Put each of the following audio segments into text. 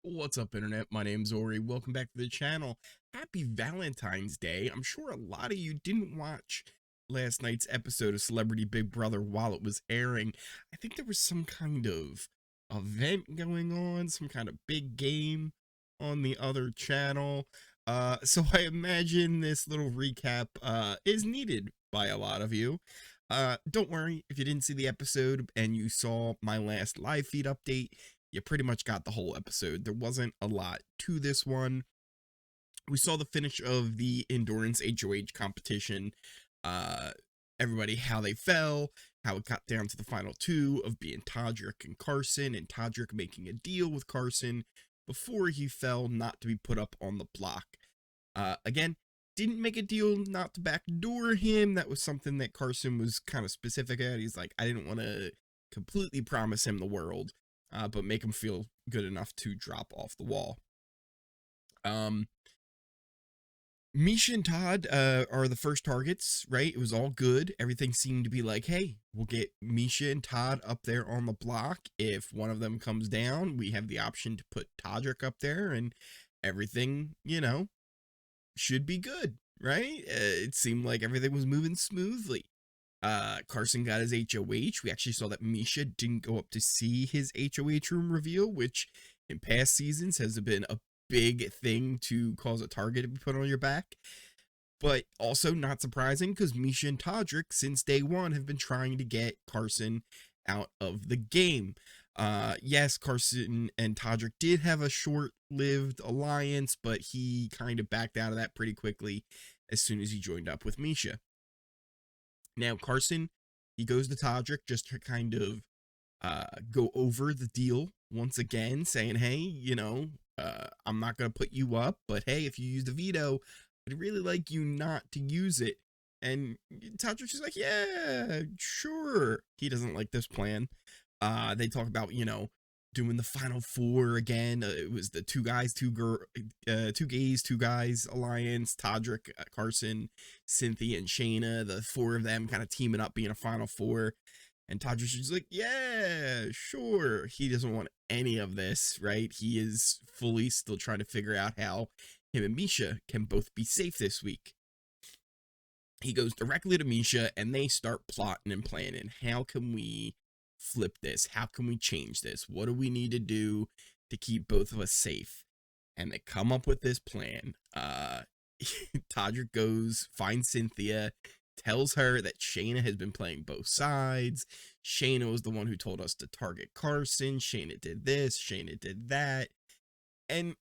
What's up, Internet? My name's Ori. Welcome back to the channel. Happy Valentine's Day. I'm sure a lot of you didn't watch last night's episode of Celebrity Big Brother while it was airing. I think there was some kind of event going on, some kind of big game on the other channel. So I imagine this little recap is needed by a lot of you. Don't worry, if you didn't see the episode and you saw my last live feed update, you pretty much got the whole episode. There wasn't a lot to this one. We saw the finish of the endurance HOH competition. Uh, Everybody, how they fell, how it got down to the final two of being Todrick and Carson, and Todrick making a deal with Carson before he fell not to be put up on the block. Again, didn't make a deal not to backdoor him. That was something that Carson was kind of specific at. He's like, I didn't want to completely promise him the world, but make him feel good enough to drop off the wall. Miesha and Todd are the first targets, right? It was all good. Everything seemed to be like, hey, we'll get Miesha and Todd up there on the block. If one of them comes down, we have the option to put Todrick up there, and everything, should be good, right? It seemed like everything was moving smoothly. Carson got his HOH. We actually saw that Miesha didn't go up to see his HOH room reveal, which in past seasons has been a big thing to cause a target to be put on your back. But also not surprising, because Miesha and Todrick, since day one, have been trying to get Carson out of the game. Yes, Carson and Todrick did have a short-lived alliance, but he kind of backed out of that pretty quickly as soon as he joined up with Miesha. Now, Carson, he goes to Todrick just to kind of go over the deal once again, saying, hey, I'm not going to put you up, but hey, if you use the veto, I'd really like you not to use it. And Todrick's just like, yeah, sure. He doesn't like this plan. They talk about, doing the final four again. It was the two gays, two guys alliance, Todrick, Carson, Cynthia, and Shayna. The four of them kind of teaming up, being a final four. And Todrick's just like, yeah, sure. He doesn't want any of this, right? He is fully still trying to figure out how him and Miesha can both be safe this week. He goes directly to Miesha, and they start plotting and planning. How can we flip this? How can we change this? What do we need to do to keep both of us safe? And they come up with this plan. Todrick goes, finds Cynthia, tells her that Shayna has been playing both sides. Shayna was the one who told us to target Carson. Shayna did this, Shayna did that. And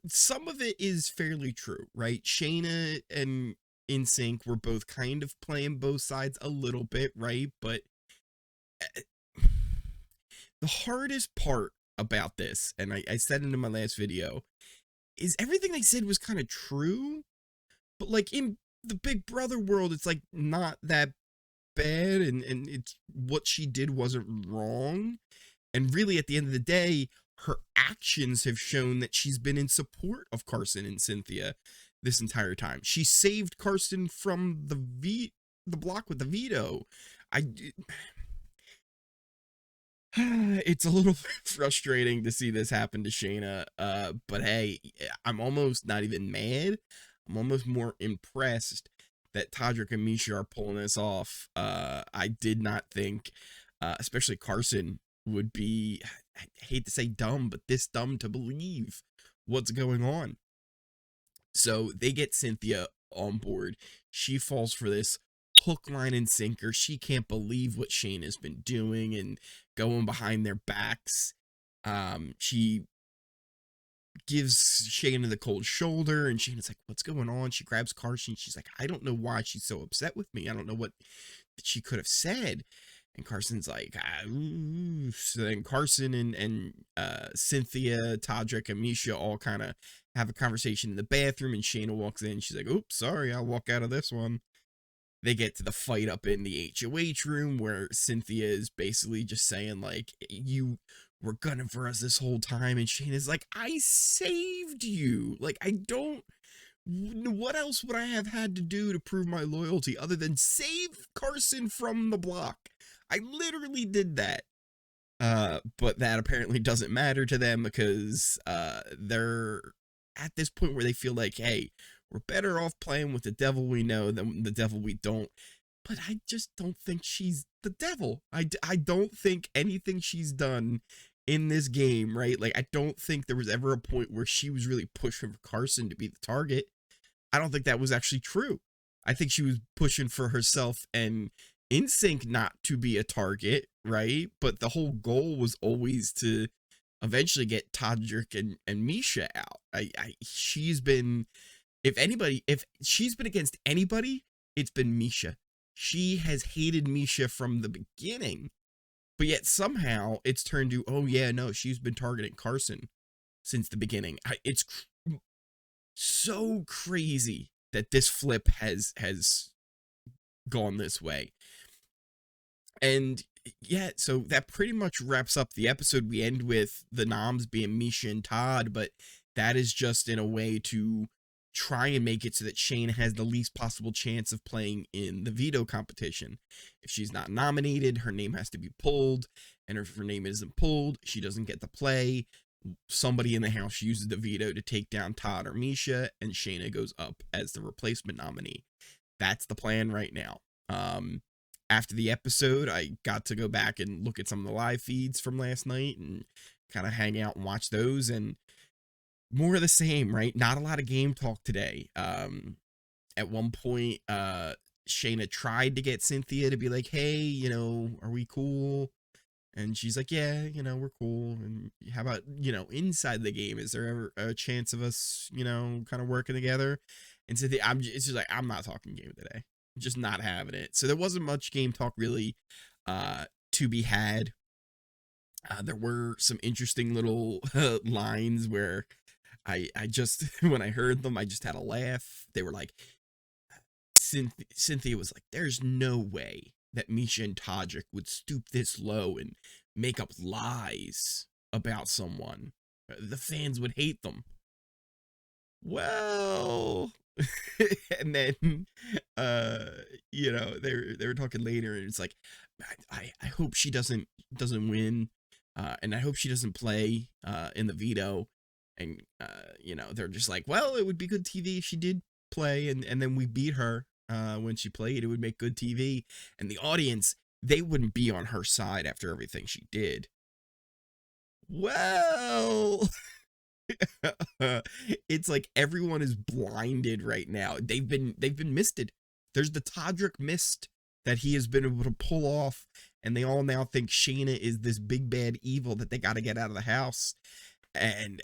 some of it is fairly true, right? Shayna and NSYNC were both kind of playing both sides a little bit, right? But the hardest part about this, and I said it in my last video, is everything they said was kind of true, but like in the Big Brother world, it's like not that bad, and it's what she did wasn't wrong. And really, at the end of the day, her actions have shown that she's been in support of Carson and Cynthia this entire time. She saved Carson from the block with the veto. It's a little frustrating to see this happen to Shayna, but hey, I'm almost not even mad. I'm almost more impressed that Todrick and Miesha are pulling this off. I did not think, especially Carson, would be, I hate to say dumb, but this dumb to believe what's going on. So they get Cynthia on board. She falls for this hook, line, and sinker. She can't believe what Shayna's been doing and going behind their backs. She gives Shayna the cold shoulder, and Shayna's like, what's going on? She grabs Carson. She's like, I don't know why she's so upset with me. I don't know what she could have said. And Carson's like, So then Carson and Cynthia, Todrick, and Miesha all kind of have a conversation in the bathroom, and Shayna walks in. She's like, oops, sorry, I'll walk out of this one. They get to the fight up in the HOH room, where Cynthia is basically just saying, like, you were gunning for us this whole time. And Shayna's like, I saved you. Like, what else would I have had to do to prove my loyalty other than save Carson from the block? I literally did that. But that apparently doesn't matter to them because they're at this point where they feel like, hey, we're better off playing with the devil we know than the devil we don't. But I just don't think she's the devil. I don't think anything she's done in this game, right? Like, I don't think there was ever a point where she was really pushing for Carson to be the target. I don't think that was actually true. I think she was pushing for herself and NSYNC not to be a target, right? But the whole goal was always to eventually get Todrick and Miesha out. She's been, if she's been against anybody, it's been Miesha. She has hated Miesha from the beginning, but yet somehow it's turned to, oh yeah, no, she's been targeting Carson since the beginning. It's so crazy that this flip has gone this way. And yeah, so that pretty much wraps up the episode. We end with the Noms being Miesha and Todd, but that is just in a way to try and make it so that Shayna has the least possible chance of playing in the veto competition. If she's not nominated, her name has to be pulled, and if her name isn't pulled, she doesn't get to play. Somebody in the house uses the veto to take down Todd or Miesha, and Shayna goes up as the replacement nominee. That's the plan right now. After the episode, I got to go back and look at some of the live feeds from last night and kind of hang out and watch those, and more of the same, right? Not a lot of game talk today. At one point, Shayna tried to get Cynthia to be like, hey, you know, are we cool? And she's like, yeah, you know, we're cool. And how about, you know, inside the game, is there ever a chance of us, you know, kind of working together? And Cynthia, it's just like, I'm not talking game today. I'm just not having it. So there wasn't much game talk really to be had. There were some interesting little lines where I just, when I heard them, I just had a laugh. They were like, Cynthia was like, there's no way that Miesha and Todrick would stoop this low and make up lies about someone. The fans would hate them. Well, and then you know, they were talking later, and it's like, I hope she doesn't win, and I hope she doesn't play in the veto. And you know, they're just like, well, it would be good TV if she did play, and then we beat her when she played. It would make good TV, and the audience, they wouldn't be on her side after everything she did. Well, it's like everyone is blinded right now. They've been misted. There's the Todrick mist that he has been able to pull off, and they all now think Shayna is this big bad evil that they got to get out of the house. And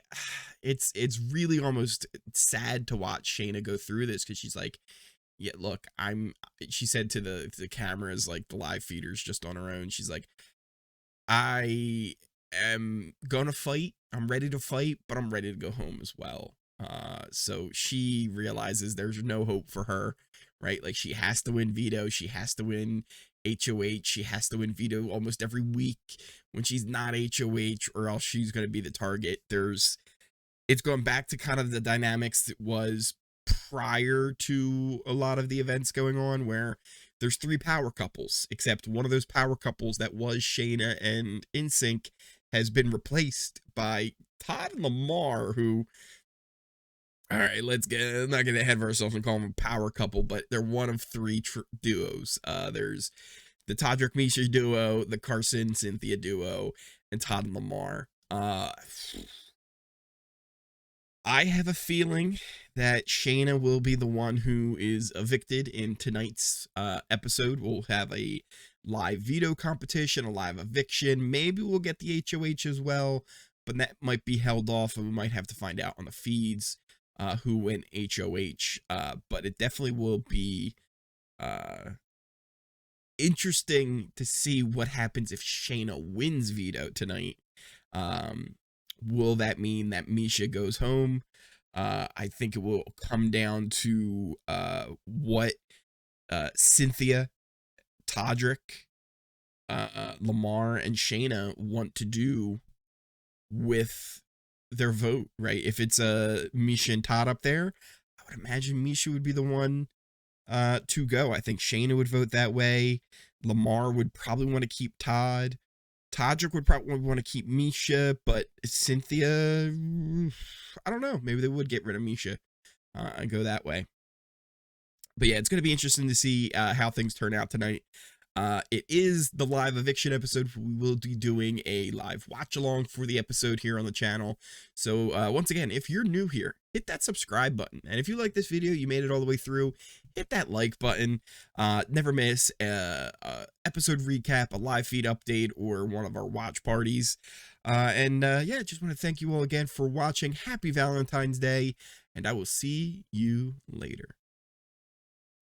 it's really almost sad to watch Shayna go through this, because she's like, yeah, look, she said to the cameras, like the live feeders just on her own, she's like, I am gonna fight. I'm ready to fight, but I'm ready to go home as well. So she realizes there's no hope for her, right? Like, she has to win veto. She has to win HOH. She has to win veto almost every week when she's not HOH, or else she's going to be the target. It's going back to kind of the dynamics that was prior to a lot of the events going on, where there's 3 power couples, except one of those power couples that was Shayna and NSYNC has been replaced by Todd and Lamar, who, all right, I'm not going to head of ourselves and call them a power couple, but they're one of 3 duos. There's the Todrick Miesha duo, the Carson Cynthia duo, and Todd and Lamar. I have a feeling that Shayna will be the one who is evicted in tonight's episode. We'll have a live veto competition, a live eviction. Maybe we'll get the HOH as well, but that might be held off, and we might have to find out on the feeds who went HOH. But it definitely will be interesting to see what happens if Shayna wins veto tonight. Will that mean that Miesha goes home? I think it will come down to what Cynthia, Todrick, Lamar, and Shayna want to do with their vote, right? If it's Miesha and Todd up there, I would imagine Miesha would be the one to go. I think Shayna would vote that way. Lamar would probably want to keep Todd. Todrick would probably want to keep Miesha, but Cynthia, I don't know. Maybe they would get rid of Miesha and go that way. But yeah, it's going to be interesting to see how things turn out tonight. It is the live eviction episode. We will be doing a live watch along for the episode here on the channel. So once again, if you're new here, hit that subscribe button. And if you like this video, you made it all the way through, hit that like button. Never miss a episode recap, a live feed update, or one of our watch parties. Yeah, just want to thank you all again for watching. Happy Valentine's Day, and I will see you later.